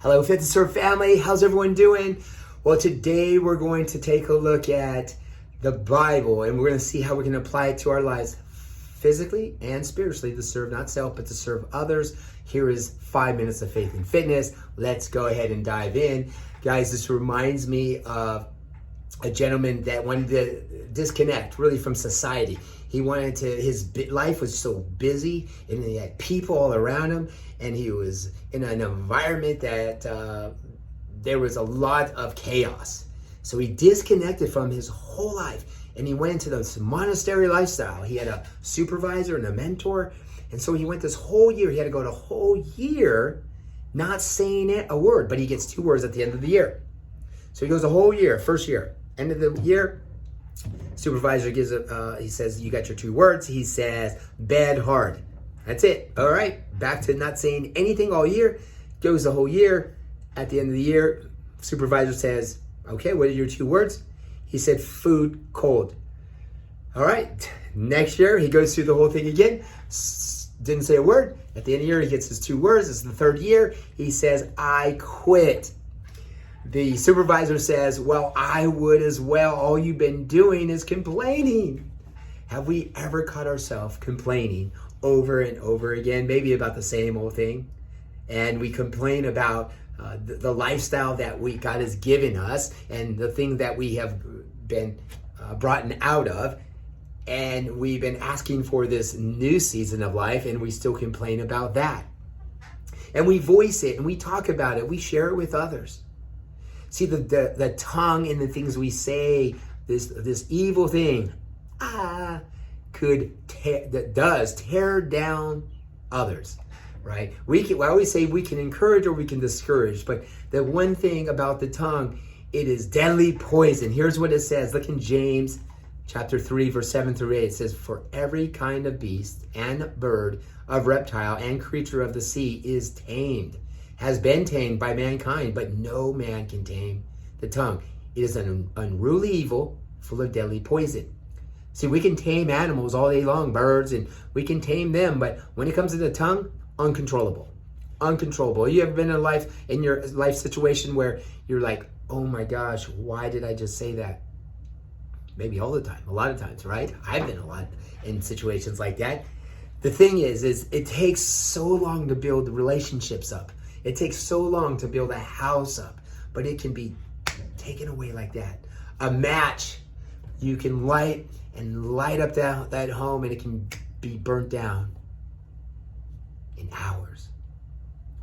Hello, Fit to Serve family. How's everyone doing? Well, today we're going to take a look at the Bible and we're going to see how we can apply it to our lives physically and spiritually to serve not self, but to serve others. Here is 5 minutes of faith and fitness. Let's go ahead and dive in. Guys, this reminds me of a gentleman that wanted to disconnect really from society. He wanted to, his life was so busy and he had people all around him and he was in an environment that there was a lot of chaos. So he disconnected from his whole life and he went into this monastery lifestyle. He had a supervisor and a mentor. And so he went this whole year. He had to go the whole year not saying a word, but he gets 2 words at the end of the year. So he goes the whole year, first year, end of the year. Supervisor gives he says, you got your 2 words. He says, bed hard. That's it. All right. Back to not saying anything all year. Goes the whole year. At the end of the year, supervisor says, okay, what are your 2 words? He said, food cold. All right. Next year, he goes through the whole thing again. Didn't say a word. At the end of the year, he gets his 2 words. It's the 3rd year. He says, I quit. The supervisor says, well, I would as well. All you've been doing is complaining. Have we ever caught ourselves complaining over and over again, maybe about the same old thing? And we complain about the lifestyle that God has given us and the thing that we have been brought out of. And we've been asking for this new season of life and we still complain about that. And we voice it and we talk about it. We share it with others. See, the tongue and the things we say, this evil thing, does tear down others, right? I always say we can encourage or we can discourage, but the one thing about the tongue, it is deadly poison. Here's what it says. Look in James chapter 3, verse 7 through 8. It says, for every kind of beast and bird, of reptile and creature of the sea is tamed, has been tamed by mankind, but no man can tame the tongue. It is an unruly evil full of deadly poison. See, we can tame animals all day long, birds, and we can tame them, but when it comes to the tongue, uncontrollable. Uncontrollable. You ever been in your life situation where you're like, oh my gosh, why did I just say that? Maybe all the time, a lot of times, right? I've been a lot in situations like that. The thing is it takes so long to build relationships up. It takes so long to build a house up, but it can be taken away like that. A match, you can light up that home and it can be burnt down in hours.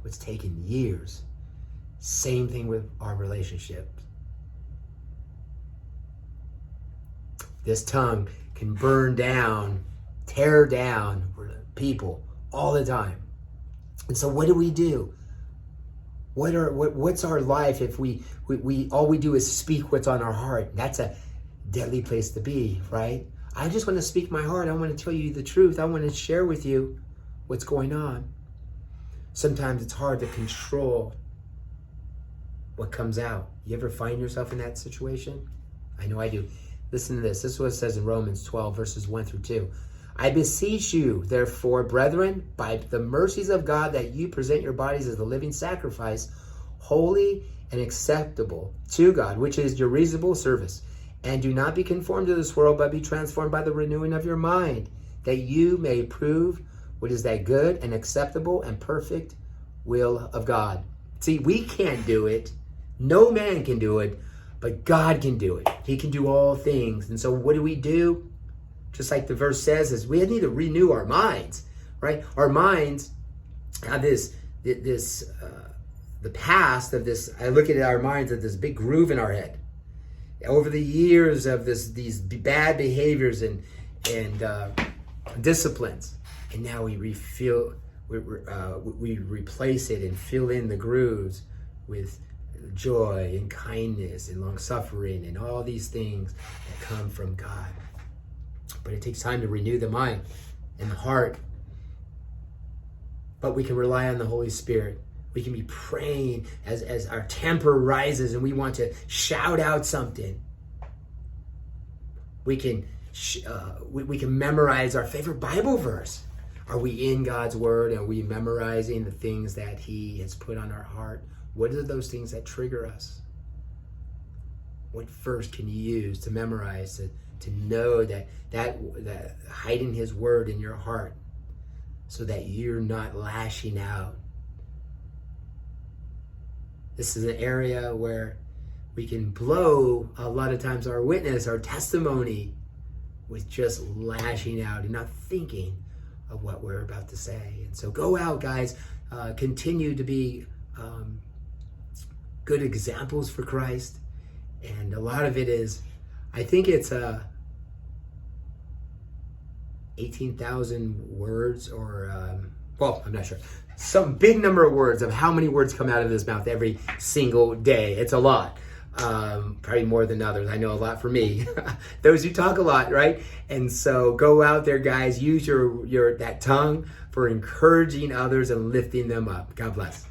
It's taken years. Same thing with our relationships. This tongue can burn down, tear down people all the time. And so what do? What's our life if we all we do is speak what's on our heart? That's a deadly place to be, right? I just want to speak my heart. I want to tell you the truth. I want to share with you what's going on. Sometimes it's hard to control what comes out. You ever find yourself in that situation? I know I do. Listen to this. This is what it says in Romans 12, verses 1 through 2. I beseech you, therefore, brethren, by the mercies of God, that you present your bodies as a living sacrifice, holy and acceptable to God, which is your reasonable service. And do not be conformed to this world, but be transformed by the renewing of your mind, that you may prove what is that good and acceptable and perfect will of God. See, we can't do it. No man can do it, but God can do it. He can do all things. And so what do? Just like the verse says, is we need to renew our minds, right? Our minds have the past of this. I look at our minds at this big groove in our head. Over the years of these bad behaviors and disciplines, and now we replace it and fill in the grooves with joy and kindness and long suffering and all these things that come from God. But it takes time to renew the mind and the heart. But we can rely on the Holy Spirit. We can be praying as our temper rises and we want to shout out something. We can memorize our favorite Bible verse. Are we in God's word? Are we memorizing the things that he has put on our heart? What are those things that trigger us? What verse can you use to memorize, to know that hiding his word in your heart so that you're not lashing out? This is an area where we can blow a lot of times our witness, our testimony, with just lashing out and not thinking of what we're about to say. And so go out, guys. Continue to be good examples for Christ. And a lot of it is, I think it's 18,000 words or, well, I'm not sure. Some big number of words of how many words come out of his mouth every single day. It's a lot. Probably more than others. I know a lot for me. Those who talk a lot, right? And so go out there, guys. Use your that tongue for encouraging others and lifting them up. God bless.